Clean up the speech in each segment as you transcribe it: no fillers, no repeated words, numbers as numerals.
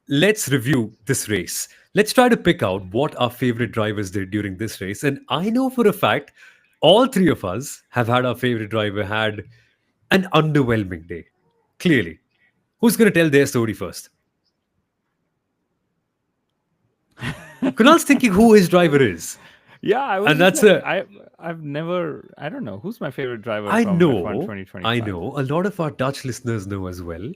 let's review this race. Let's try to pick out what our favorite drivers did during this race. And I know for a fact, all three of us have had our favorite driver had an underwhelming day. Clearly. Who's going to tell their story first? Kunal's thinking who his driver is. Yeah, I was And just that's like, a I've never, I don't know who's my favorite driver I from F1 know, I 2025. know. A lot of our Dutch listeners know as well.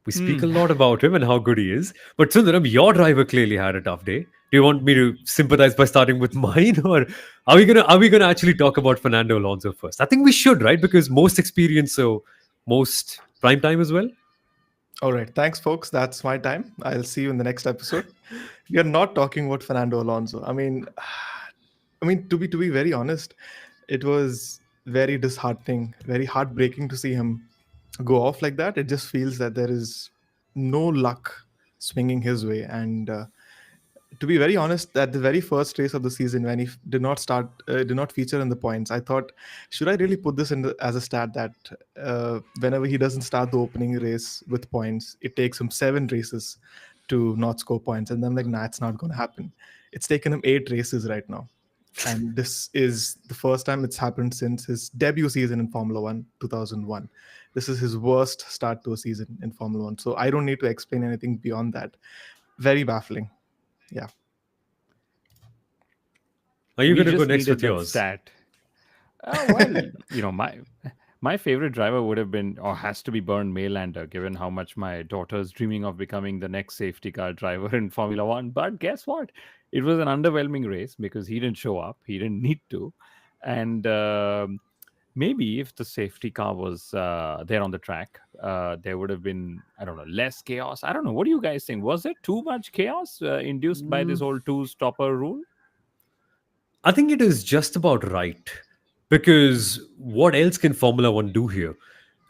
We speak a Hmm. lot about him and how good he is. But Sundaram, your driver clearly had a tough day. Do you want me to sympathize by starting with mine, or are we gonna actually talk about Fernando Alonso first? I think we should, right? Because most experience, so most prime time as well. All right. Thanks, folks. That's my time. I'll see you in the next episode. We are not talking about Fernando Alonso. To be very honest, it was very disheartening, very heartbreaking to see him go off like that. It just feels that there is no luck swinging his way. And to be very honest, at the very first race of the season, when he did not feature in the points, I thought, should I really put this as a stat that whenever he doesn't start the opening race with points, it takes him 7 races to not score points. And then I'm like, nah, it's not going to happen. It's taken him 8 races right now. And this is the first time it's happened since his debut season in Formula One, 2001. This is his worst start to a season in Formula One. So I don't need to explain anything beyond that. Very baffling. Yeah. Are you We gonna go just next needed with that yours? stat. Well, my favorite driver would have been or has to be Bernd Maylander, given how much my daughter's dreaming of becoming the next safety car driver in Formula One. But guess what? It was an underwhelming race because he didn't show up. He didn't need to, and maybe if the safety car was there on the track, there would have been, I don't know, less chaos. I don't know. What do you guys think? Was there too much chaos induced by this Mm, whole two stopper rule? I think it is just about right. Because what else can Formula One do here?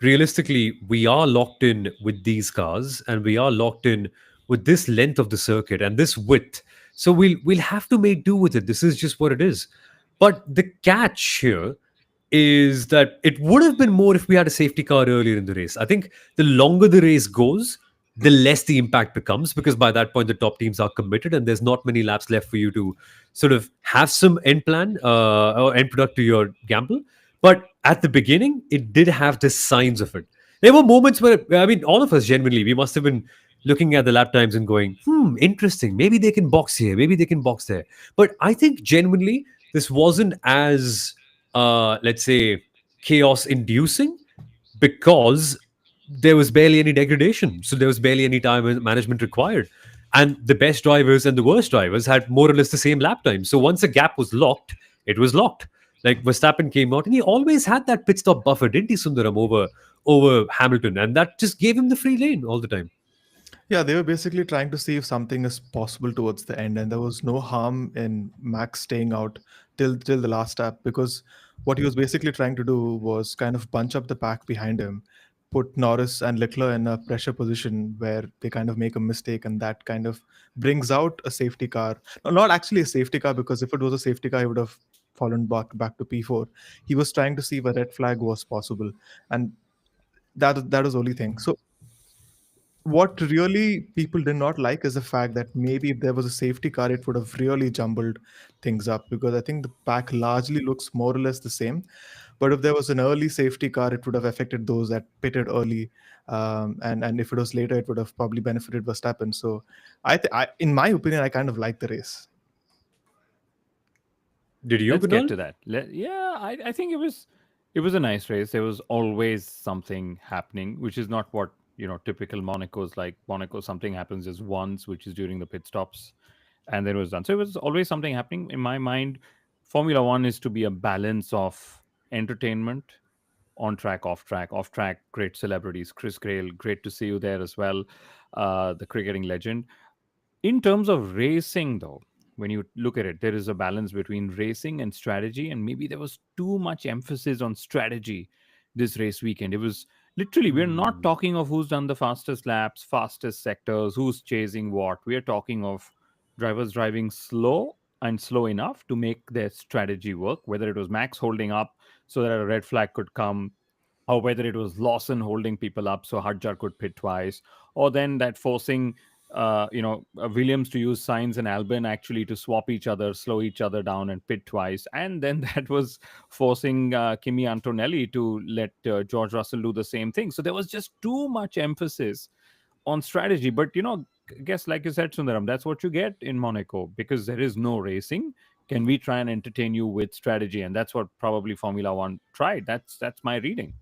Realistically, we are locked in with these cars and we are locked in with this length of the circuit and this width. So we'll have to make do with it. This is just what it is. But the catch here is that it would have been more if we had a safety car earlier in the race. I think the longer the race goes, the less the impact becomes because by that point the top teams are committed and there's not many laps left for you to sort of have some end plan or end product to your gamble. But at the beginning, it did have the signs of it. There were moments where I mean, all of us genuinely we must have been looking at the lap times and going, interesting. Maybe they can box here. Maybe they can box there. But I think genuinely this wasn't as let's say, chaos inducing because there was barely any degradation. So there was barely any time management required. And the best drivers and the worst drivers had more or less the same lap time. So once a gap was locked, it was locked. Like Verstappen came out and he always had that pit stop buffer, didn't he, Sundaram, over Hamilton? And that just gave him the free lane all the time. Yeah, they were basically trying to see if something is possible towards the end, and there was no harm in Max staying out till the last lap because what he was basically trying to do was kind of bunch up the pack behind him, put Norris and Leclerc in a pressure position where they kind of make a mistake, and that kind of brings out a safety car. No, not actually a safety car because if it was a safety car, he would have fallen back to P4. He was trying to see if a red flag was possible, and that was the only thing. So what really people did not like is the fact that maybe if there was a safety car, it would have really jumbled things up because I think the pack largely looks more or less the same. But if there was an early safety car, it would have affected those that pitted early, and if it was later, it would have probably benefited Verstappen. So, in my opinion, I kind of like the race. Did you, Let's get Kunal? to that. Yeah, I think it was a nice race. There was always something happening, which is not what typical Monaco's like. Monaco, something happens just once, which is during the pit stops, and then it was done. So it was always something happening. In my mind, Formula One is to be a balance of entertainment, on track, off track. Off track, great celebrities. Chris Grail, great to see you there as well. The cricketing legend. In terms of racing, though, when you look at it, there is a balance between racing and strategy, and maybe there was too much emphasis on strategy this race weekend. It was literally, we're not Hmm. talking of who's done the fastest laps, fastest sectors, who's chasing what. We are talking of drivers driving slow and slow enough to make their strategy work, whether it was Max holding up so that a red flag could come, or whether it was Lawson holding people up so Hadjar could pit twice, or then that forcing Williams to use Sainz and Albon actually to swap each other, slow each other down, and pit twice. And then that was forcing Kimi Antonelli to let George Russell do the same thing. So there was just too much emphasis on strategy. But, I guess, like you said, Sundaram, that's what you get in Monaco because there is no racing. Can we try and entertain you with strategy? And that's what probably Formula One tried. That's my reading.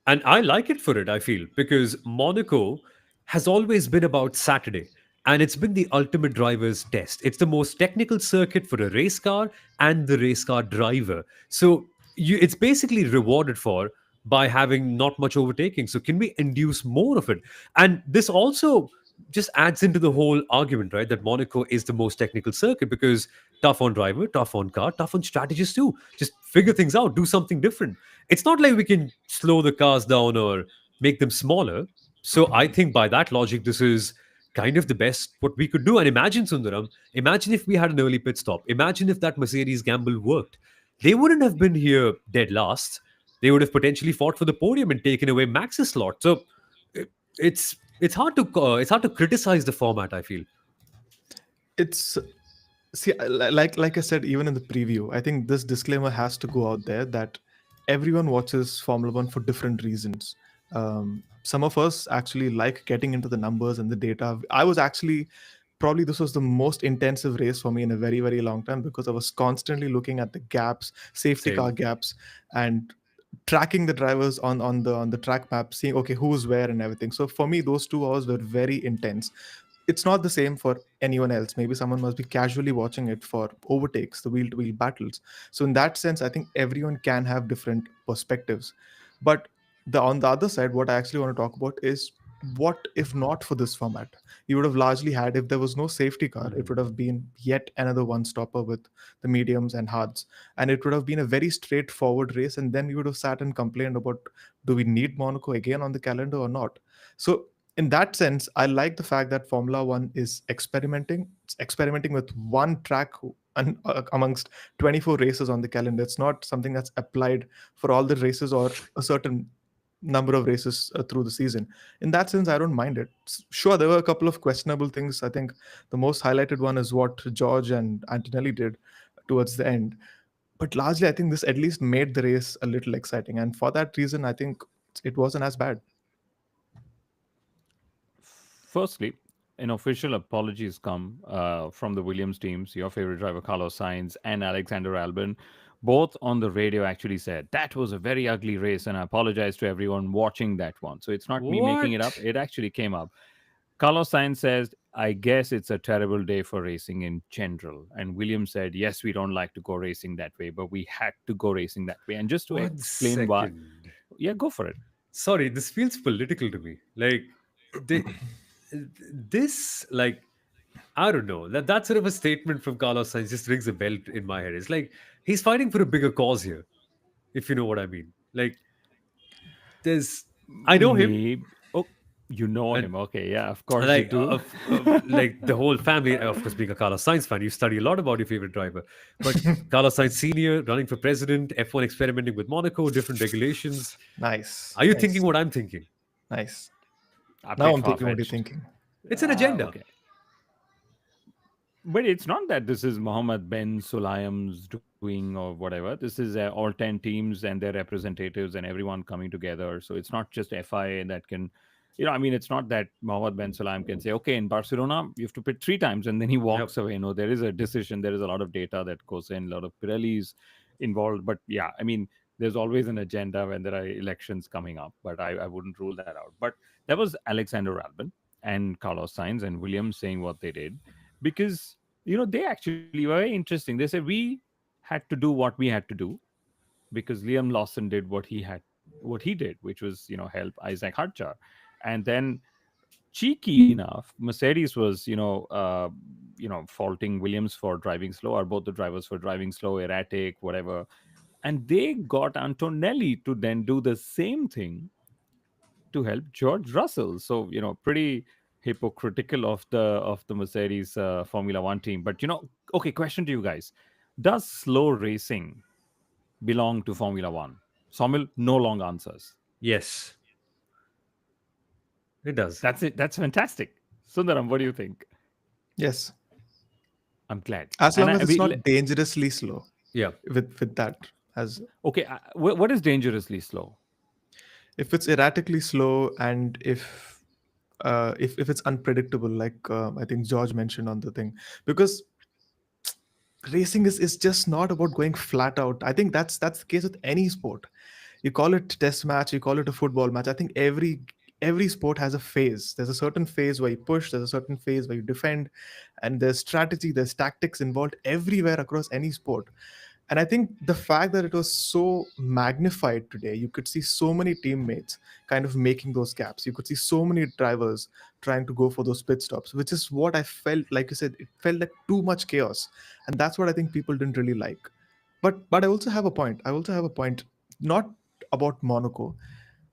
And I like it for it, I feel, because Monaco has always been about Saturday. And it's been the ultimate driver's test. It's the most technical circuit for a race car and the race car driver. So it's basically rewarded for by having not much overtaking. So can we induce more of it? And this also just adds into the whole argument, right? That Monaco is the most technical circuit because tough on driver, tough on car, tough on strategists too. Just figure things out, do something different. It's not like we can slow the cars down or make them smaller. So I think by that logic, this is kind of the best what we could do. And imagine, Sundaram, imagine if we had an early pit stop. Imagine if that Mercedes gamble worked. They wouldn't have been here dead last. They would have potentially fought for the podium and taken away Max's slot. So it's hard to criticize the format, I feel. It's see like I said even in the preview, I think this disclaimer has to go out there that everyone watches Formula One for different reasons. Some of us actually like getting into the numbers and the data. I was actually probably this was the most intensive race for me in a very very long time because I was constantly looking at the gaps, safety car Same. gaps, and tracking the drivers on the track map, seeing okay who's where and everything. So for me those 2 hours were very intense. It's not the same for anyone else. Maybe someone must be casually watching it for overtakes, the wheel to wheel battles. So in that sense, I think everyone can have different perspectives. But on the other side, what I actually want to talk about is what if not for this format? You would have largely had if there was no safety car, it would have been yet another one stopper with the mediums and hards. And it would have been a very straightforward race. And then we would have sat and complained about do we need Monaco again on the calendar or not? So in that sense, I like the fact that Formula One is experimenting. It's experimenting with one track amongst 24 races on the calendar. It's not something that's applied for all the races or a certain number of races through the season. In that sense, I don't mind it. Sure, there were a couple of questionable things. I think the most highlighted one is what George and Antonelli did towards the end. But largely, I think this at least made the race a little exciting. And for that reason, I think it wasn't as bad. Firstly, an official apology has come from the Williams teams, your favorite driver Carlos Sainz and Alexander Albon. Both on the radio actually said that was a very ugly race, and I apologize to everyone watching that one. So it's not me making it up; What? it actually came up. Carlos Sainz says, "I guess it's a terrible day for racing in general," and Williams said, "Yes, we don't like to go racing that way, but we had to go racing that way." And just to One explain why, second. yeah, go for it. Sorry, this feels political to me. Like, they, this, like, I don't know. That sort of a statement from Carlos Sainz just rings a bell in my head. It's like he's fighting for a bigger cause here, if you know what I mean. Like, there's, I know him, Maybe. Oh, you know and him. Okay, yeah, of course you like do. like the whole family, of course, being a Carlos Sainz fan, you study a lot about your favorite driver. But Carlos Sainz Senior running for president, F1 experimenting with Monaco, different regulations. Nice, Are you thinking nice, what I'm thinking? nice. A Now bit I'm far thinking what you're fetched. thinking. It's an agenda. Okay. But it's not that this is Mohammed Ben Sulayem's doing or whatever. This is all 10 teams and their representatives and everyone coming together. So it's not just FIA that can, I mean, it's not that Mohammed Ben Sulayem can say, okay, in Barcelona, you have to pit 3 times and then he Yep. walks away. No, there is a decision. There is a lot of data that goes in, a lot of Pirellis involved. But yeah, I mean, there's always an agenda when there are elections coming up, but I wouldn't rule that out. But that was Alexander Albon and Carlos Sainz and Williams saying what they did because they actually were very interesting. They said we had to do what we had to do because Liam Lawson did what he did, which was help Isack Hadjar, and then cheeky enough, Mercedes was faulting Williams for driving slow, or both the drivers for driving slow, erratic, whatever, and they got Antonelli to then do the same thing to help George Russell. So pretty hypocritical of the Mercedes Formula One team. But okay, question to you guys: does slow racing belong to Formula One? Soumil no long answers. Yes, it does. That's it. That's fantastic. Sundaram, what do you think? Yes, I'm glad. as And long as it's we not dangerously slow. Yeah. With that, as okay. What is dangerously slow? if it's erratically slow, and if it's unpredictable, like I think George mentioned on the thing, because racing is just not about going flat out. I think that's the case with any sport. You call it test match, you call it a football match. I think every sport has a phase. There's a certain phase where you push, there's a certain phase where you defend, and there's strategy, there's tactics involved everywhere across any sport. And I think the fact that it was so magnified today, you could see so many teammates kind of making those gaps. You could see so many drivers trying to go for those pit stops, which is what I felt. Like you said, it felt like too much chaos, and that's what I think people didn't really like. But I also have a point. I also have a point, not about Monaco.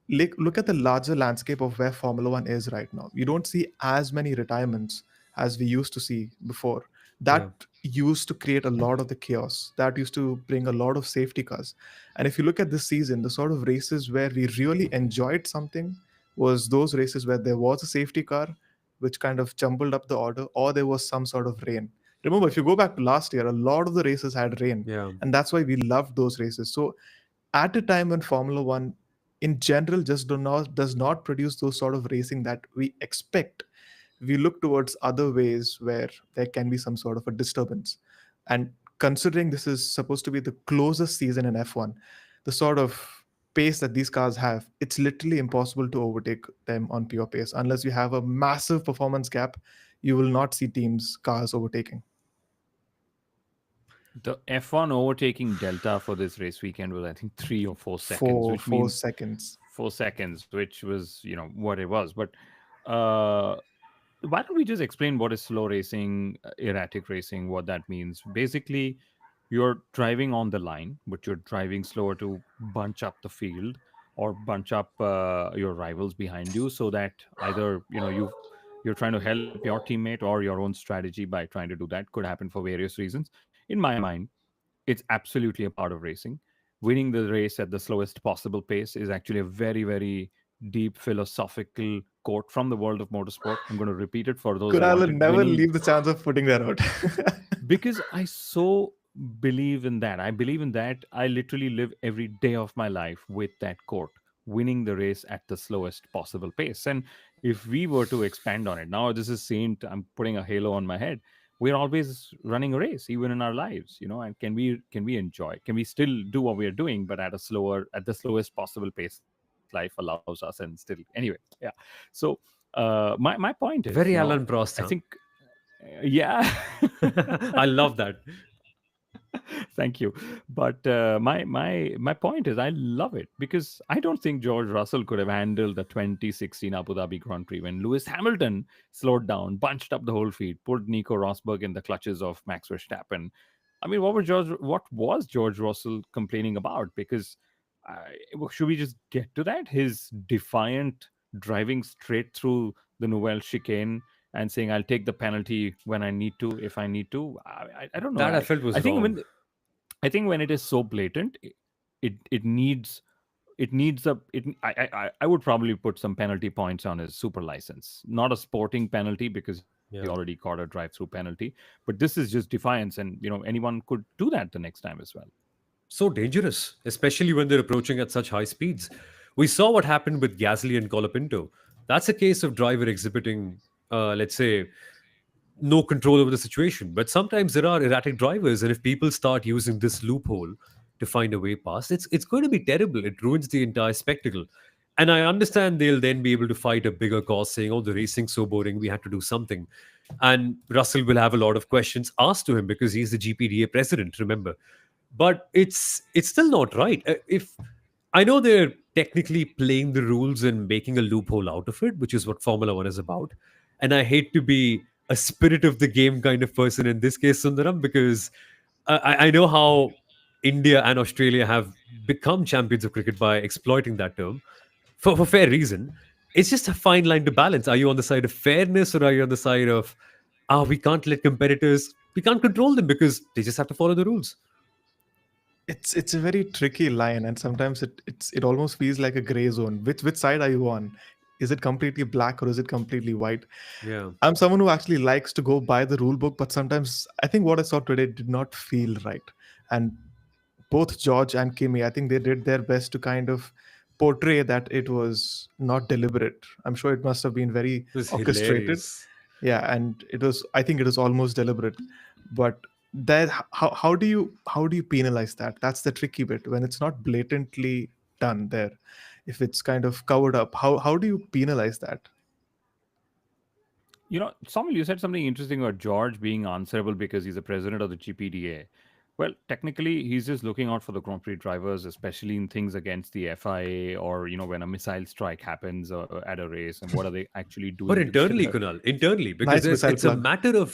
Look at the larger landscape of where Formula One is right now. You don't see as many retirements as we used to see before. Yeah. That used to create a lot of the chaos. That used to bring a lot of safety cars. And if you look at this season, the sort of races where we really enjoyed something was those races where there was a safety car, which kind of jumbled up the order, or there was some sort of rain. Remember, if you go back to last year, a lot of the races had rain, Yeah. and that's why we loved those races. So at a time when Formula One in general just does not produce those sort of racing that we expect, we look towards other ways where there can be some sort of a disturbance. And considering this is supposed to be the closest season in F1, the sort of pace that these cars have, it's literally impossible to overtake them on pure pace. Unless you have a massive performance gap, you will not see teams, cars overtaking. The F1 overtaking delta for this race weekend was, I think, 3 or 4 seconds, which Four means seconds. 4 seconds, which was, what it was. But uh, why don't we just explain what is slow racing, erratic racing, what that means? Basically, you're driving on the line, but you're driving slower to bunch up the field or bunch up your rivals behind you, so that either you're trying to help your teammate or your own strategy by trying to do that. Could happen for various reasons. In my mind, it's absolutely a part of racing. Winning the race at the slowest possible pace is actually a very, very deep philosophical quote from the world of motorsport. I'm going to repeat it for those who Kunal will want it. never Winning, leave the chance of putting that out. because I so believe in that. I believe in that. I literally live every day of my life with that quote: winning the race at the slowest possible pace. And if we were to expand on it, now this is Saint, I'm putting a halo on my head. We're always running a race, even in our lives, and can we enjoy? Can we still do what we are doing, but at the slowest possible pace life allows us, and still anyway, yeah. So my point is, Very Alan I Prost, think huh? yeah. I love that. Thank you. But my point is, I love it because I don't think George Russell could have handled the 2016 Abu Dhabi Grand Prix when Lewis Hamilton slowed down, bunched up the whole field, put Nico Rosberg in the clutches of Max Verstappen. I mean, what was George Russell complaining about? Because should we just get to that? His defiant driving straight through the Nouvelle chicane and saying, "I'll take the penalty when I need to, if I need to." I don't know. That I I felt I was think wrong. when I think when it is so blatant, it needs I would probably put some penalty points on his super license, not a sporting penalty because he already Yeah. caught a drive-through penalty, but this is just defiance, and anyone could do that the next time as well. So dangerous, especially when they're approaching at such high speeds. We saw what happened with Gasly and Colapinto. That's a case of driver exhibiting, let's say, no control over the situation. But sometimes there are erratic drivers, and if people start using this loophole to find a way past, it's going to be terrible. It ruins the entire spectacle. And I understand they'll then be able to fight a bigger cause, saying, "Oh, the racing's so boring. We had to do something." And Russell will have a lot of questions asked to him because he's the GPDA president. Remember, but it's still not right. If I know they're technically playing the rules and making a loophole out of it, which is what Formula One is about, and I hate to be a spirit of the game kind of person in this case, Sundaram, because I know how India and Australia have become champions of cricket by exploiting that term for fair reason. It's just a fine line to balance. Are you on the side of fairness, or are you on the side of, we can't let competitors, we can't control them because they just have to follow the rules? It's a very tricky line, and sometimes it almost feels like a gray zone. Which side are you on? Is it completely black or is it completely white? Yeah. I'm someone who actually likes to go by the rule book, but sometimes I think what I saw today did not feel right. And both George and Kimi, I think they did their best to kind of portray that it was not deliberate. I'm sure it must have been very It was orchestrated. hilarious. Yeah, and it was. I think it was almost deliberate. But that how do you penalize that? That's the tricky bit when it's not blatantly done there. If it's kind of covered up, how do you penalize that? Samuel, you said something interesting about George being answerable because he's the president of the GPDA. Well, technically, he's just looking out for the Grand Prix drivers, especially in things against the FIA or, when a missile strike happens at a race and what are they actually But doing to get internally, the. Kunal, internally, because Nice there's missile plug.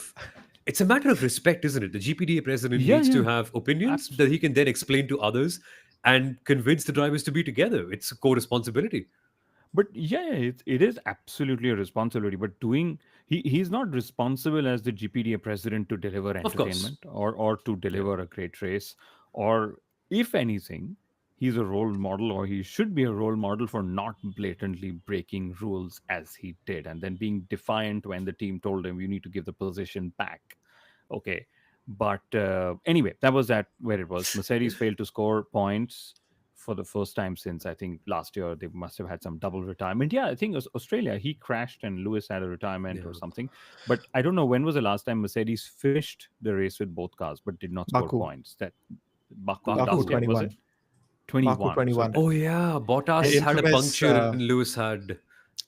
it's a matter of respect, isn't it? The GPDA president Yeah, needs to yeah. have opinions Abs- that he can then explain to others and convince the drivers to be together. It's a co-responsibility. But yeah, it is absolutely a responsibility. But he's not responsible as the GPDA president to deliver Of course. entertainment or to Yeah. deliver a great race. Or if anything, he's a role model or he should be a role model for not blatantly breaking rules as he did and then being defiant when the team told him you need to give the position back. Okay. But anyway, that was that where it was. Mercedes failed to score points for the first time since I think last year. They must have had some double retirement. Yeah, I think it was Australia. He crashed and Lewis had a retirement or Yeah. something. But I don't know when was the last time Mercedes finished the race with both cars but did not score Baku, points. That Baku Baku last year Baku. was it? 21, Baku 21. So 21. Oh yeah, The Bottas had a infamous, puncture and Lewis had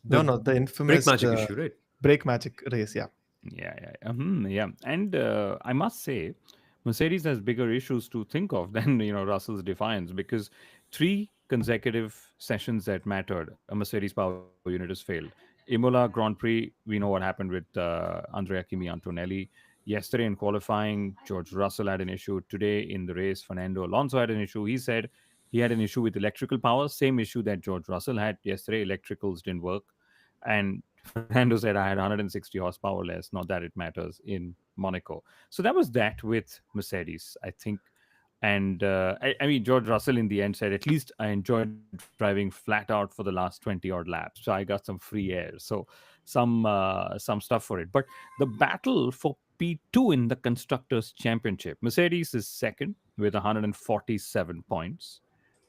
no, the no, the brake infamous magic issue, right? brake magic race. Yeah, yeah. And I must say, Mercedes has bigger issues to think of than Russell's defiance because three consecutive sessions that mattered, a Mercedes power unit has failed. Imola Grand Prix, we know what happened with Andrea Kimi Antonelli. Yesterday in qualifying, George Russell had an issue. Today in the race, Fernando Alonso had an issue. He said he had an issue with electrical power, same issue that George Russell had yesterday. Electricals didn't work. And Fernando said, I had 160 horsepower less, not that it matters in Monaco. So that was that with Mercedes, I think. And I mean, George Russell in the end said, at least I enjoyed driving flat out for the last 20 odd laps. So I got some free air. So some stuff for it. But the battle for P2 in the Constructors Championship, Mercedes is second with 147 points.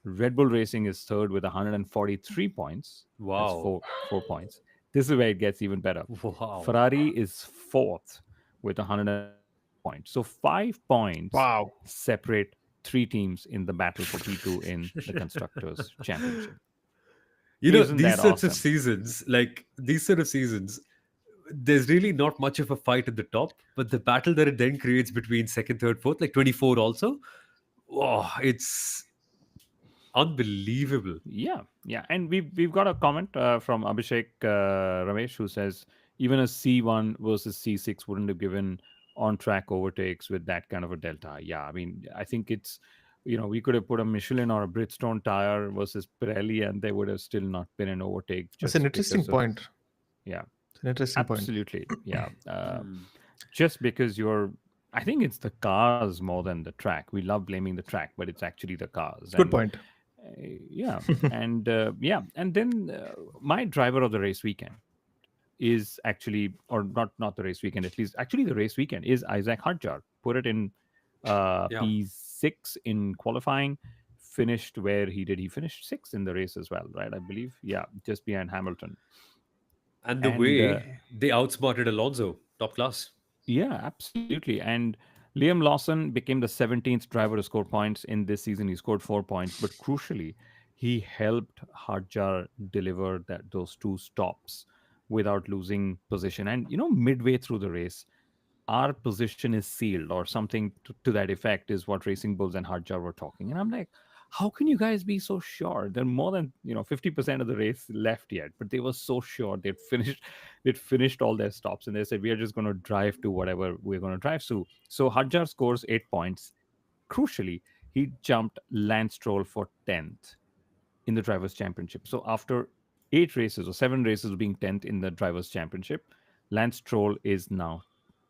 Red Bull Racing is third with 143 points. That's Wow. four points. This is where it gets even better. Wow. Ferrari is fourth with 101 points. So 5 points wow. separate three teams in the battle for P2 in the Constructors' Championship. Isn't These that sorts of awesome? seasons, like these sort of seasons, there's really not much of a fight at the top, but the battle that it then creates between second, third, fourth, like 24 also, oh, it's unbelievable. Yeah, and we've got a comment from Abhishek Ramesh who says even a C1 versus C6 wouldn't have given on-track overtakes with that kind of a delta. Yeah, I mean, I think it's we could have put a Michelin or a Bridgestone tire versus Pirelli, and there would have still not been an overtake It's an just interesting because of point. yeah, It's an interesting point. absolutely, yeah. Hmm. Just because I think it's the cars more than the track. We love blaming the track, but it's actually the cars. Good And point. yeah, and and then my driver of the race weekend is actually, or not the race weekend, at least actually the race weekend is Isack Hadjar. Put it in Yeah. P6 in qualifying, finished where he did. He finished sixth in the race as well, right? I believe, yeah, just behind Hamilton. And the And way they outsmarted Alonso, top class. yeah, absolutely. And Liam Lawson became the 17th driver to score points in this season. He scored 4 points, but crucially, he helped Hadjar deliver those two stops without losing position. And midway through the race, our position is sealed or something to that effect is what Racing Bulls and Hadjar were talking. And I'm like, how can you guys be so sure? There are more than 50% of the race left yet, but they were so sure they'd finished all their stops, and they said we are just going to drive to whatever we're going to drive to. So Hadjar scores 8 points. Crucially, he jumped Lance Stroll for 10th in the Drivers' Championship. So after 8 races or 7 races of being 10th in the Drivers' Championship, Lance Stroll is now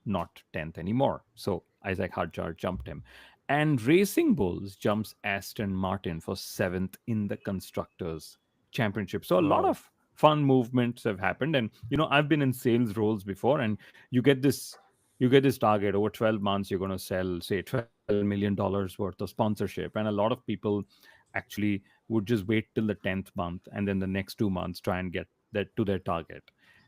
not 10th anymore. So Isack Hadjar jumped him. And Racing Bulls jumps Aston Martin for 7th in the Constructors' Championship. So a lot Wow. of fun movements have happened. And I've been in sales roles before, and you get this you get this target over 12 months. You're going to sell, say, $12 million worth of sponsorship, and a lot of people actually would just wait till the 10th month, and then the next 2 months try and get that to their target.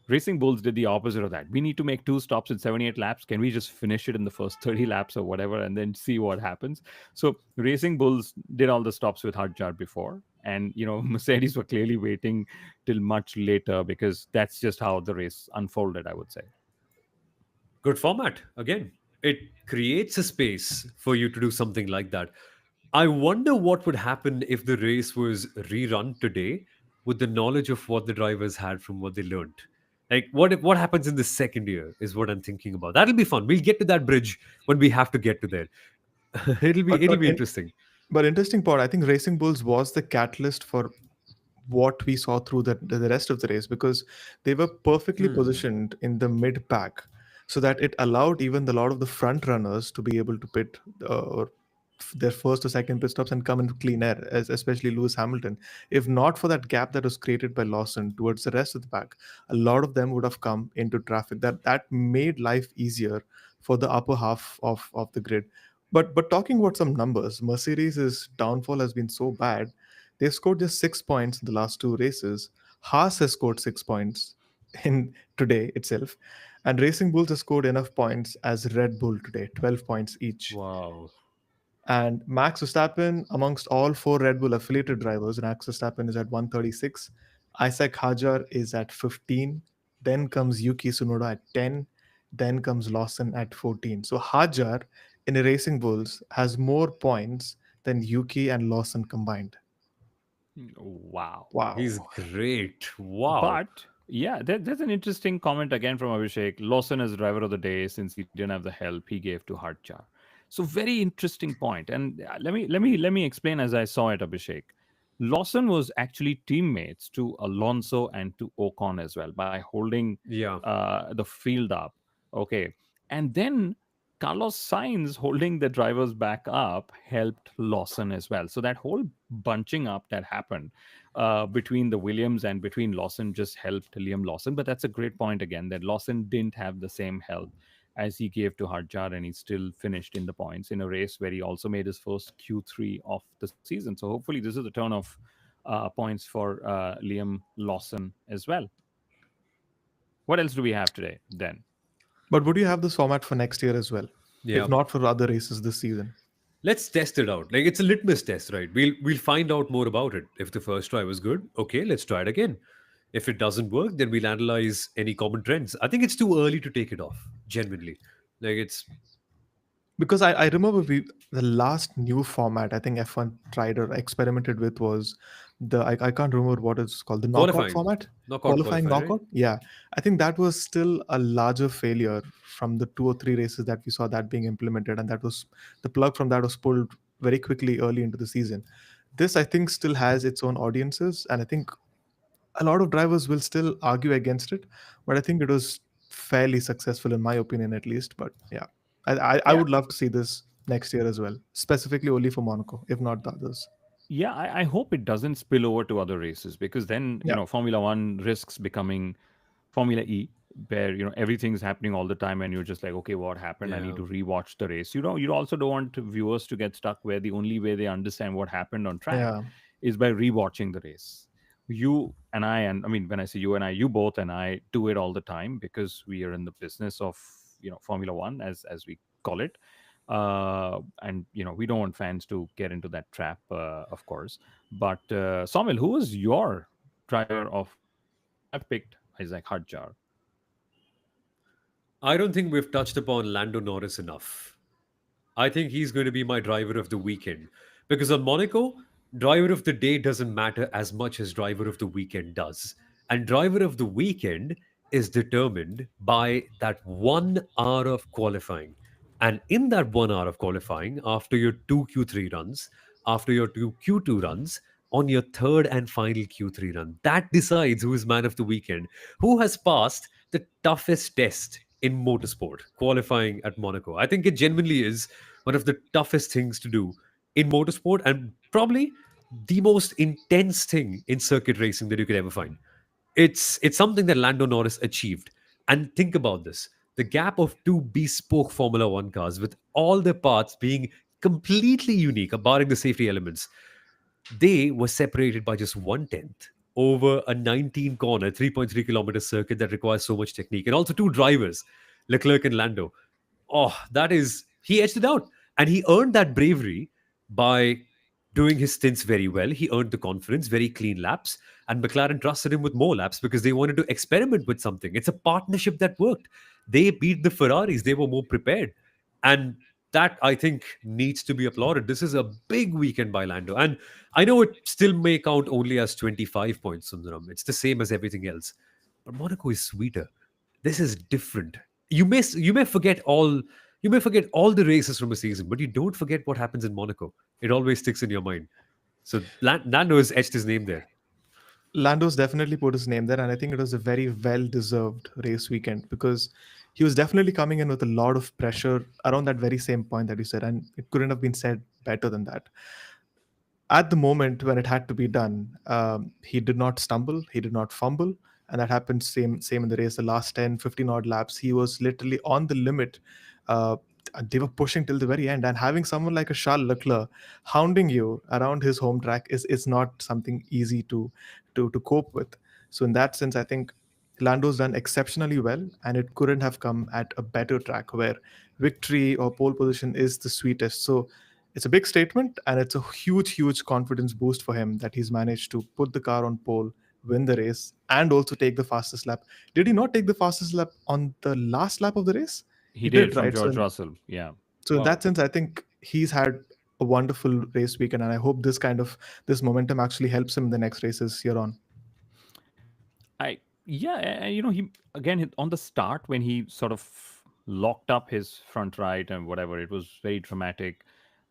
Racing Bulls did the opposite of that. We need to make 2 stops in 78 laps. Can we just finish it in the first 30 laps or whatever and then see what happens? So Racing Bulls did all the stops with Hadjar before. And, Mercedes were clearly waiting till much later, because that's just how the race unfolded, I would say. Good format. Again, it creates a space for you to do something like that. I wonder what would happen if the race was rerun today with the knowledge of what the drivers had from what they learned. Like what happens in the second year is what I'm thinking about. That'll be fun. We'll get to that bridge when we have to get to there. it'll be But it'll but be in, interesting. but interesting part, I think Racing Bulls was the catalyst for what we saw through the rest of the race, because they were perfectly Hmm. positioned in the mid pack, so that it allowed even a lot of the front runners to be able to pit or their first or second pit stops and come in clean air, especially Lewis Hamilton. If not for that gap that was created by Lawson towards the rest of the pack, a lot of them would have come into traffic. That made life easier for the upper half of the grid. But talking about some numbers, Mercedes' downfall has been so bad. They've scored just 6 points in the last two races. Haas has scored 6 points in today itself, and Racing Bulls has scored enough points as Red Bull today, 12 points each. Wow. And Max Verstappen, amongst all four Red Bull affiliated drivers, Max Verstappen is at 136. Isack Hadjar is at 15. Then comes Yuki Tsunoda at 10. Then comes Lawson at 14. So Hadjar in a Racing Bulls has more points than Yuki and Lawson combined. Wow. He's Wow. great. Wow. But yeah, there's an interesting comment again from Abhishek. Lawson as driver of the day, since he didn't have the help he gave to Harcha. So very interesting point. And let me explain as I saw it, Abhishek. Lawson was actually teammates to Alonso and to Ocon as well by holding Yeah. the field up. Okay, and then Carlos Sainz holding the drivers back up helped Lawson as well. So that whole bunching up that happened between the Williams and between Lawson just helped Liam Lawson. But that's a great point again, that Lawson didn't have the same help as he gave to Hadjar, and he still finished in the points in a race where he also made his first Q3 of the season. So hopefully this is a turn of points for Liam Lawson as well. What else do we have today then? But would you have this format for next year as well? If Yeah. not for other races this season? Let's test it out. Like it's a litmus test, right? We'll find out more about it. If the first try was good, okay, let's try it again. If it doesn't work, then we'll analyze any common trends. I think it's too early to take it off. Genuinely, like it's Because I remember the last new format I think F1 tried or experimented with was I can't remember what it's called, the knockout qualifying, format, knockout qualifying qualifying, right? knockout. Yeah, I think that was still a larger failure from the 2 or 3 races that we saw that being implemented, and that was the plug from that was pulled very quickly early into the season. This I think still has its own audiences, and I think a lot of drivers will still argue against it, but I think it was fairly successful in my opinion, at least. But yeah, I Yeah, would love to see this next year as well, specifically only for Monaco, if not the others. yeah, I hope it doesn't spill over to other races, because then Yeah, Formula One risks becoming Formula E, where everything's happening all the time, and you're just like, okay, what happened? I need Yeah. to rewatch the race. You also don't want viewers to get stuck where the only way they understand what happened on track yeah, is by rewatching the race. You and I, and I mean, when I say you and I, you both and I do it all the time, because we are in the business of Formula One, as we call it. And we don't want fans to get into that trap, of course. But Somil, who is your driver of the weekend? I've picked Isaac Hadjar. I don't think we've touched upon Lando Norris enough. I think he's going to be my driver of the weekend because on Monaco, driver of the day doesn't matter as much as driver of the weekend does. And driver of the weekend is determined by that 1 hour of qualifying. And in that 1 hour of qualifying, after your two Q3 runs, after your two Q2 runs, on your third and final Q3 run, that decides who is man of the weekend, who has passed the toughest test in motorsport, qualifying at Monaco. I think it genuinely is one of the toughest things to do in motorsport and probably the most intense thing in circuit racing that you could ever find. It's something that Lando Norris achieved. And think about this: the gap of two bespoke Formula One cars, with all their parts being completely unique, barring the safety elements, they were separated by just 1/10 over a 19 corner, 3.3 kilometer circuit that requires so much technique, and also two drivers, Leclerc and Lando. Oh, that is, he edged it out. And he earned that bravery by doing his stints very well. He earned the confidence, very clean laps. And McLaren trusted him with more laps because they wanted to experiment with something. It's a partnership that worked. They beat the Ferraris, they were more prepared. And that, I think, needs to be applauded. This is a big weekend by Lando. And I know it still may count only as 25 points, Sundaram. It's the same as everything else. But Monaco is sweeter. This is different. You may forget all the races from a season, but you don't forget what happens in Monaco. It always sticks in your mind. So Lando has etched his name there. Lando's definitely put his name there, and I think it was a very well deserved race weekend because he was definitely coming in with a lot of pressure around that very same point that you said, and it couldn't have been said better than that. At the moment when it had to be done, he did not stumble, he did not fumble, and that happened same in the race. The last 10, 15 odd laps, he was literally on the limit. Uh, they were pushing till the very end, and having someone like a Charles Leclerc hounding you around his home track is not something easy to cope with. So in that sense, I think Lando's done exceptionally well, and it couldn't have come at a better track where victory or pole position is the sweetest. So it's a big statement, and it's a huge confidence boost for him that he's managed to put the car on pole, win the race, and also take the fastest lap. Did he not take the fastest lap on the last lap of the race? He He did, did from right? George Russell. Yeah. So in that Wow. sense, I think he's had a wonderful race weekend, and I hope this momentum actually helps him in the next races here on. I yeah, he again on the start when he sort of locked up his front right and whatever, it was very dramatic,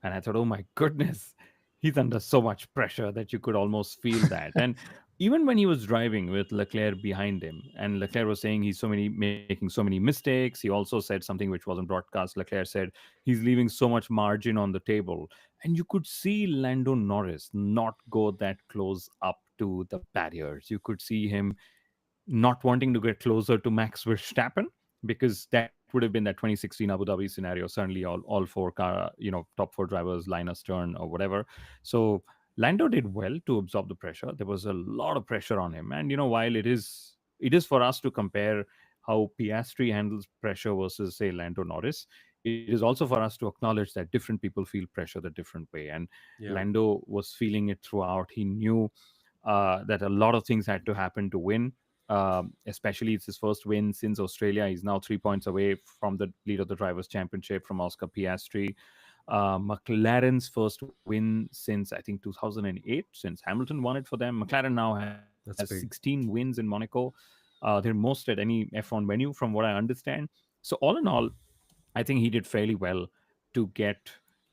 and I thought, oh my goodness, he's under so much pressure that you could almost feel that. And even when he was driving with Leclerc behind him, and Leclerc was saying he's so many making so many mistakes, he also said something which wasn't broadcast. Leclerc said he's leaving so much margin on the table, and you could see Lando Norris not go that close up to the barriers. You could see him not wanting to get closer to Max Verstappen, because that would have been that 2016 Abu Dhabi scenario. Certainly, all four car, top four drivers, Linus turn or whatever. So Lando did well to absorb the pressure. There was a lot of pressure on him, and while it is for us to compare how Piastri handles pressure versus say Lando Norris, it is also for us to acknowledge that different people feel pressure the different way, and Yeah. Lando was feeling it throughout. He knew that a lot of things had to happen to win. Especially, it's his first win since Australia. He's now 3 points away from the lead of the Drivers' Championship from Oscar Piastri. McLaren's first win since I think 2008, since Hamilton won it for them. McLaren now has That's 16 big. wins in Monaco. They're most at any F1 venue, from what I understand. So all in all, I think he did fairly well to get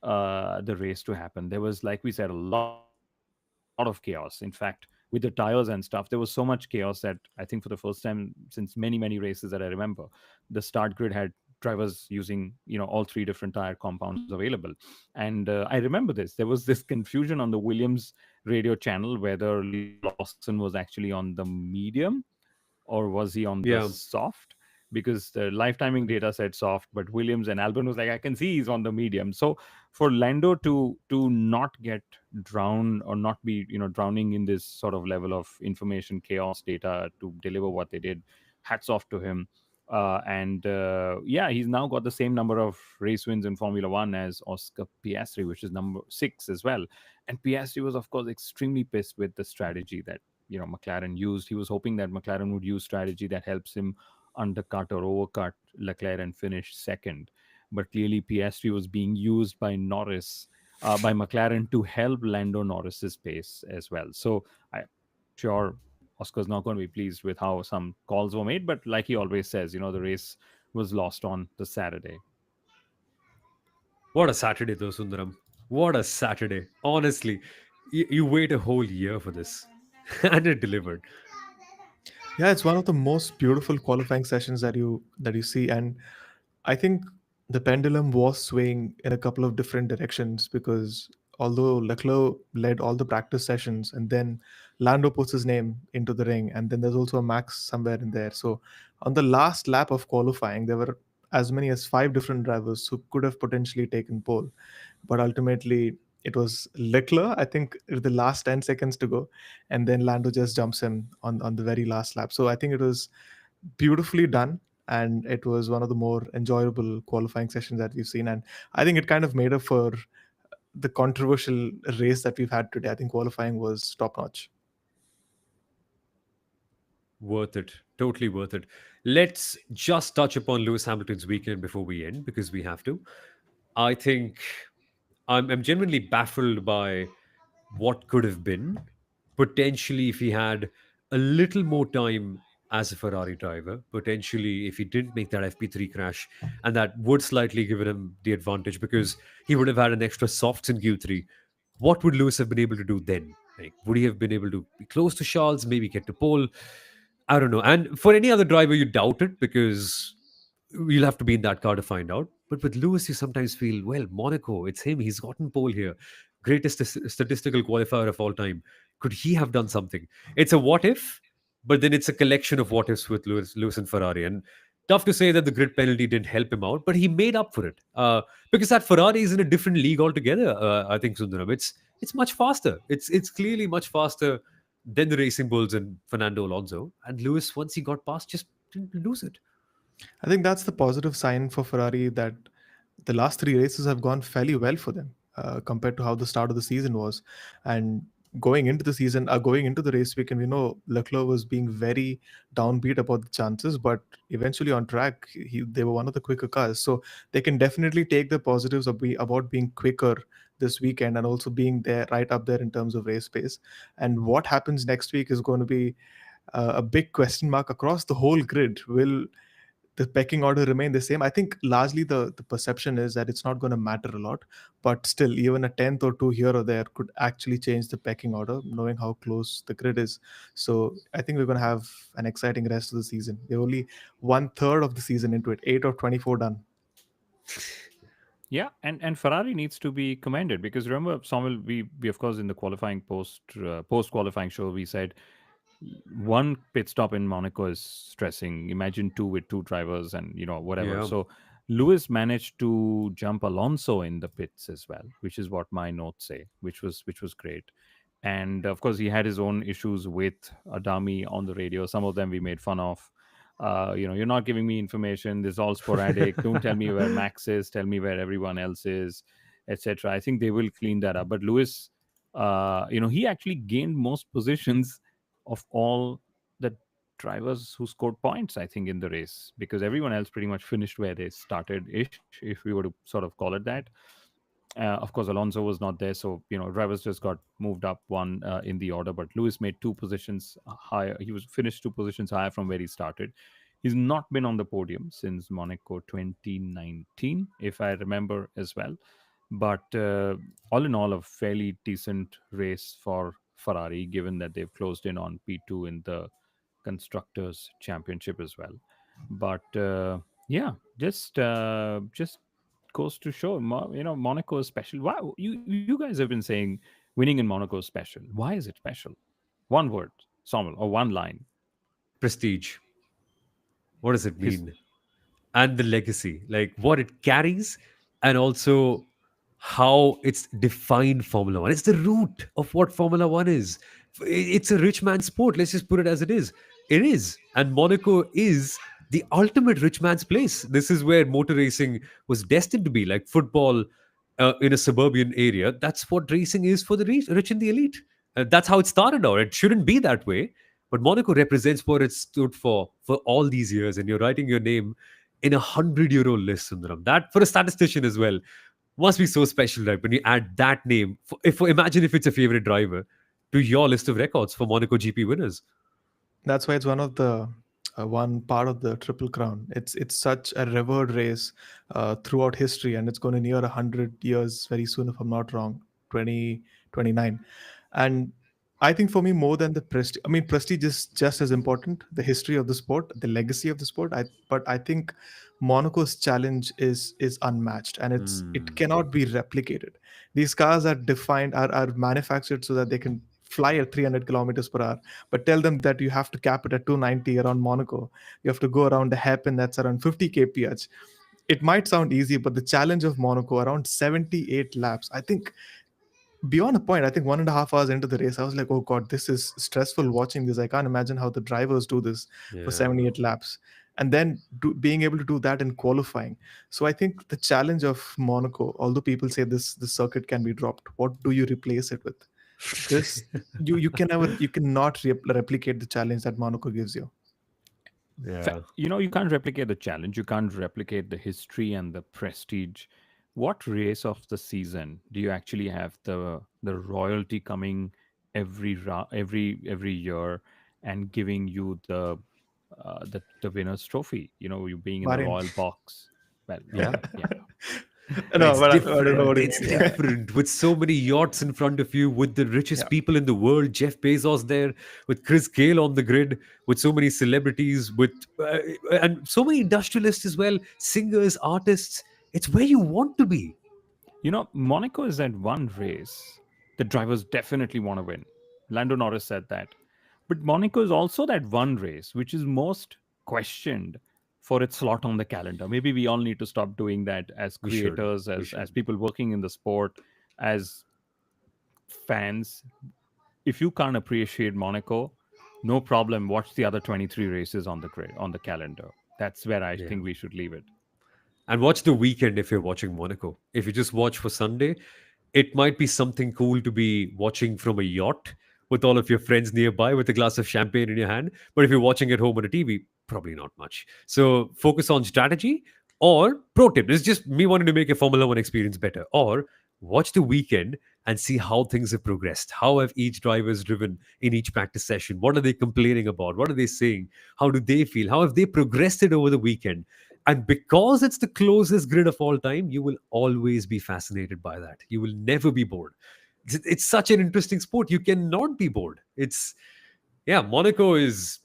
the race to happen. There was, like we said, a lot of chaos. In fact, with the tires and stuff, there was so much chaos that I think for the first time since many races that I remember, the start grid had drivers using all three different tire compounds available. And I remember this. There was this confusion on the Williams radio channel whether Liam Lawson was actually on the medium or was he on the Yeah. soft, because the lifetiming data said soft, but Williams and Albon was like, I can see he's on the medium. So for Lando to not get drowned or not be drowning in this sort of level of information chaos data to deliver what they did, hats off to him. And yeah, he's now got the same number of race wins in Formula One as Oscar Piastri, which is number 6 as well. And Piastri was, of course, extremely pissed with the strategy that McLaren used. He was hoping that McLaren would use strategy that helps him undercut or overcut Leclerc and finish second. But clearly, Piastri was being used by Norris, by McLaren, to help Lando Norris's pace as well. So I'm sure Oscar's not going to be pleased with how some calls were made. But like he always says, the race was lost on the Saturday. What a Saturday, though, Sundaram. What a Saturday. Honestly, you wait a whole year for this. And it delivered. Yeah, it's one of the most beautiful qualifying sessions that you see, and I think the pendulum was swaying in a couple of different directions because although Leclerc led all the practice sessions and then Lando puts his name into the ring, and then there's also a Max somewhere in there. So on the last lap of qualifying, there were as many as five different drivers who could have potentially taken pole, but ultimately it was Leclerc. I think the last 10 seconds to go, and then Lando just jumps him on the very last lap. So I think it was beautifully done, and it was one of the more enjoyable qualifying sessions that we've seen. And I think it kind of made up for the controversial race that we've had today. I think qualifying was top notch. Worth it. Totally worth it. Let's just touch upon Lewis Hamilton's weekend before we end because we have to. I think I'm genuinely baffled by what could have been potentially if he had a little more time as a Ferrari driver. Potentially, if he didn't make that FP3 crash, and that would slightly given him the advantage because he would have had an extra softs in Q3. What would Lewis have been able to do then? Like, would he have been able to be close to Charles, maybe get to pole? I don't know. And for any other driver, you doubt it because you'll have to be in that car to find out. But with Lewis, you sometimes feel, well, Monaco, it's him. He's gotten pole here. Greatest statistical qualifier of all time. Could he have done something? It's a what if, but then it's a collection of what ifs with Lewis and Ferrari. And tough to say that the grid penalty didn't help him out, but he made up for it because that Ferrari is in a different league altogether. I think Sundaram, it's much faster. It's clearly much faster than the Racing Bulls and Fernando Alonso. And Lewis, once he got past, just didn't lose it. I think that's the positive sign for Ferrari, that the last three races have gone fairly well for them compared to how the start of the season was. And going into the race weekend, we know Leclerc was being very downbeat about the chances, but eventually on track, they were one of the quicker cars. So they can definitely take the positives about being quicker this weekend and also being there right up there in terms of race pace. And what happens next week is going to be a big question mark across the whole grid. Will the pecking order remain the same? I think largely the perception is that it's not going to matter a lot, but still, even a tenth or two here or there could actually change the pecking order, knowing how close the grid is. So I think we're going to have an exciting rest of the season. We're only one third of the season into it, 8 or 24 done. Yeah, and Ferrari needs to be commended because remember, Samuel, we of course in the qualifying post qualifying show we said one pit stop in Monaco is stressing. Imagine two with two drivers and whatever. Yeah. So Lewis managed to jump Alonso in the pits as well, which is what my notes say, which was great. And of course, he had his own issues with Adami on the radio. Some of them we made fun of. You're not giving me information. This is all sporadic. Don't tell me where Max is. Tell me where everyone else is, etc. I think they will clean that up. But Lewis, he actually gained most positions of all the drivers who scored points, I think, in the race because everyone else pretty much finished where they started ish, if we were to sort of call it that. Of course, Alonso was not there, so drivers just got moved up one in the order. But Lewis made two positions higher. He was finished two positions higher from where he started. He's not been on the podium since Monaco 2019, if I remember as well. But all in all, a fairly decent race for Ferrari, given that they've closed in on P2 in the Constructors Championship as well. But yeah, just goes to show, Monaco is special. Why you guys have been saying winning in Monaco is special? Why is it special? One word, Samuel, or one line. Prestige. What does it His mean? And the legacy, like what it carries, and also how it's defined Formula One. It's the root of what Formula One is. It's a rich man's sport. Let's just put it as it is. It is. And Monaco is the ultimate rich man's place. This is where motor racing was destined to be, like football in a suburban area. That's what racing is for the rich and the elite. That's how it started out. It shouldn't be that way. But Monaco represents what it stood for all these years. And you're writing your name in 100-year-old list, Sundaram. That for a statistician as well must be so special, right? When you add that name, imagine if it's a favorite driver to your list of records for Monaco GP winners. That's why it's one of the one part of the Triple Crown. It's such a revered race throughout history, and it's going to near 100 years very soon, if I'm not wrong, 2029. And I think for me, more than the prestige, I mean, prestige is just as important. The history of the sport, the legacy of the sport. But I think Monaco's challenge is unmatched, and it Hmm. cannot be replicated. These cars are defined, are manufactured so that they can fly at 300 kilometers per hour, but tell them that you have to cap it at 290 around Monaco. You have to go around a hairpin that's around 50 kph. It might sound easy, but the challenge of Monaco, around 78 laps, I think beyond a point, I think 1.5 hours into the race, I was like, oh God, this is stressful watching this. I can't imagine how the drivers do this for Yeah. 78 laps. And then being able to do that in qualifying. So I think the challenge of Monaco, although people say this circuit can be dropped, what do you replace it with? This you cannot replicate the challenge that Monaco gives you. Yeah. You can't replicate the challenge, you can't replicate the history and the prestige. What race of the season do you actually have the royalty coming every year and giving you the winner's trophy, you being in the Bahrain. royal box? Well, Yeah. yeah. No, It's but I don't know different. what you It's mean. different with so many yachts in front of you, with the richest Yeah. people in the world, Jeff Bezos there, with Chris Gale on the grid, with so many celebrities, with and so many industrialists as well, singers, artists. It's where you want to be. Monaco is that one race the drivers definitely want to win. Lando Norris said that. But Monaco is also that one race which is most questioned for its slot on the calendar. Maybe we all need to stop doing that as We should. creators, We as should. people working in the sport, as fans. If you can't appreciate Monaco, no problem. Watch the other 23 races on the calendar. That's where I Yeah. think we should leave it. And watch the weekend if you're watching Monaco. If you just watch for Sunday, it might be something cool to be watching from a yacht with all of your friends nearby with a glass of champagne in your hand. But if you're watching at home on a TV, probably not much. So focus on strategy, or pro tip. This is just me wanting to make a Formula One experience better. Or watch the weekend and see how things have progressed. How have each drivers driven in each practice session? What are they complaining about? What are they saying? How do they feel? How have they progressed it over the weekend? And because it's the closest grid of all time, you will always be fascinated by that. You will never be bored. It's such an interesting sport. You cannot be bored. Yeah, Monaco is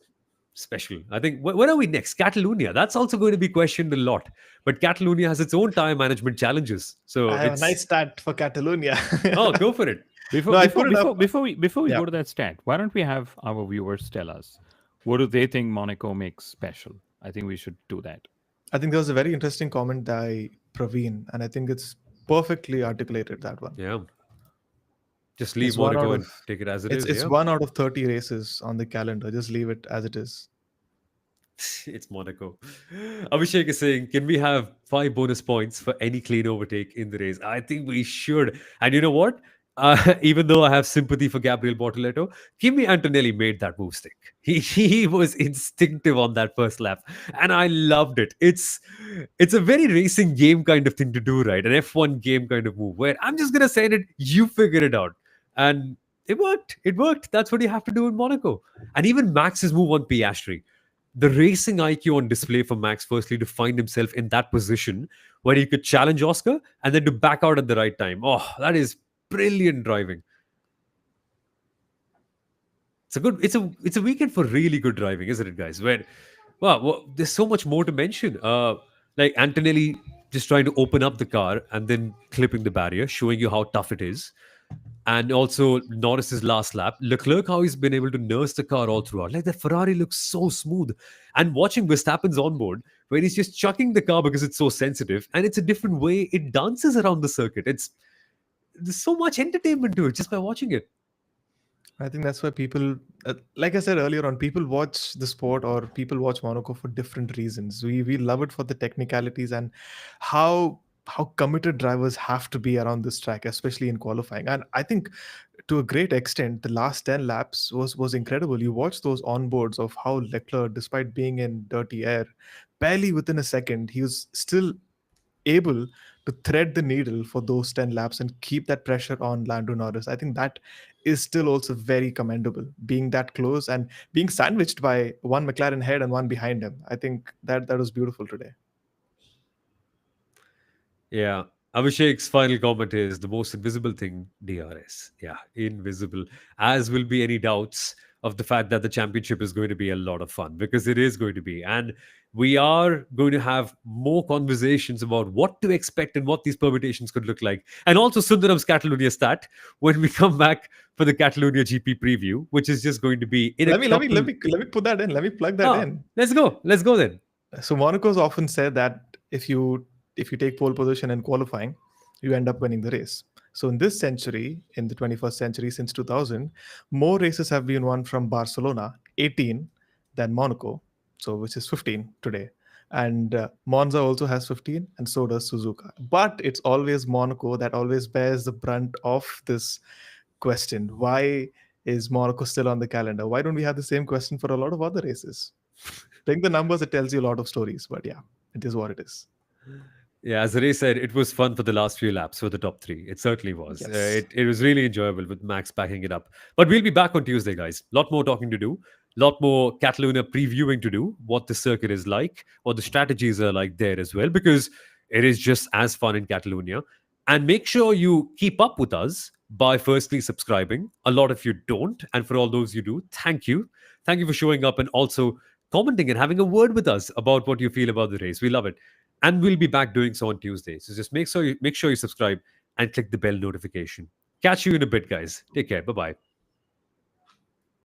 special. I think, where are we next? Catalonia. That's also going to be questioned a lot. But Catalonia has its own tire management challenges. So I have a nice it's, stat for Catalonia. oh, go for it. Before No, I before put it up. before we Yeah. go to that stat, why don't we have our viewers tell us what do they think Monaco makes special? I think we should do that. I think there was a very interesting comment by Praveen, and I think it's perfectly articulated, that one. Yeah. Just leave It's one out Monaco of and take it as it it's is. it's Yeah. one out of 30 races on the calendar. Just leave it as it is. It's Monaco. Abhishek is saying, can we have 5 bonus points for any clean overtake in the race? I think we should. And you know what? Even though I have sympathy for Gabriel Bortoletto, Kimi Antonelli made that move stick. He was instinctive on that first lap, and I loved it. It's a very racing game kind of thing to do, right? An F1 game kind of move where I'm just gonna send it, you figure it out, and it worked. It worked. That's what you have to do in Monaco. And even Max's move on Piastri, the racing IQ on display for Max, firstly, to find himself in that position where he could challenge Oscar and then to back out at the right time. Oh, that is brilliant driving. It's a weekend for really good driving, isn't it, guys? Where, wow, well, there's so much more to mention. Like Antonelli just trying to open up the car and then clipping the barrier, showing you how tough it is. And also Norris's last lap, Leclerc, how he's been able to nurse the car all throughout. Like the Ferrari looks so smooth. And watching Verstappen's onboard, where he's just chucking the car because it's so sensitive, and it's a different way it dances around the circuit. There's so much entertainment to it just by watching it. I think that's why people, like I said earlier on, people watch the sport or people watch Monaco for different reasons. We love it for the technicalities and how committed drivers have to be around this track, especially in qualifying. And I think to a great extent, the last 10 laps was incredible. You watch those onboards of how Leclerc, despite being in dirty air, barely within a second, he was still able to thread the needle for those 10 laps and keep that pressure on Lando Norris. I think that is still also very commendable, being that close and being sandwiched by one McLaren head and one behind him. I think that was beautiful today. Yeah. Abhishek's final comment is the most invisible thing, DRS. Yeah, invisible. As will be any doubts of the fact that the championship is going to be a lot of fun, because it is going to be. And We are going to have more conversations about what to expect and what these permutations could look like. And also Sundaram's Catalonia stat when we come back for the Catalonia GP preview, which is just going to be in a couple. Let me put that in. Let me plug that Ah, in. let's go. Let's go then. So Monaco's often said that if you take pole position in qualifying, you end up winning the race. So in this century, in the 21st century, since 2000, more races have been won from Barcelona, 18, than Monaco, so which is 15 today. And Monza also has 15, and so does Suzuka. But it's always Monaco that always bears the brunt of this question. Why is Monaco still on the calendar? Why don't we have the same question for a lot of other races? Take the numbers, it tells you a lot of stories. But yeah, it is what it is. Yeah, as Ray said, it was fun for the last few laps for the top three. It certainly was. Yes. It was really enjoyable with Max backing it up. But we'll be back on Tuesday, guys. Lot more talking to do, lot more Cataluna previewing to do, what the circuit is like, what the strategies are like there as well, because it is just as fun in Catalonia. And make sure you keep up with us by firstly subscribing. A lot of you don't. And for all those you do, thank you. Thank you for showing up and also commenting and having a word with us about what you feel about the race. We love it. And we'll be back doing so on Tuesday. So just make sure you subscribe and click the bell notification. Catch you in a bit, guys. Take care. Bye bye.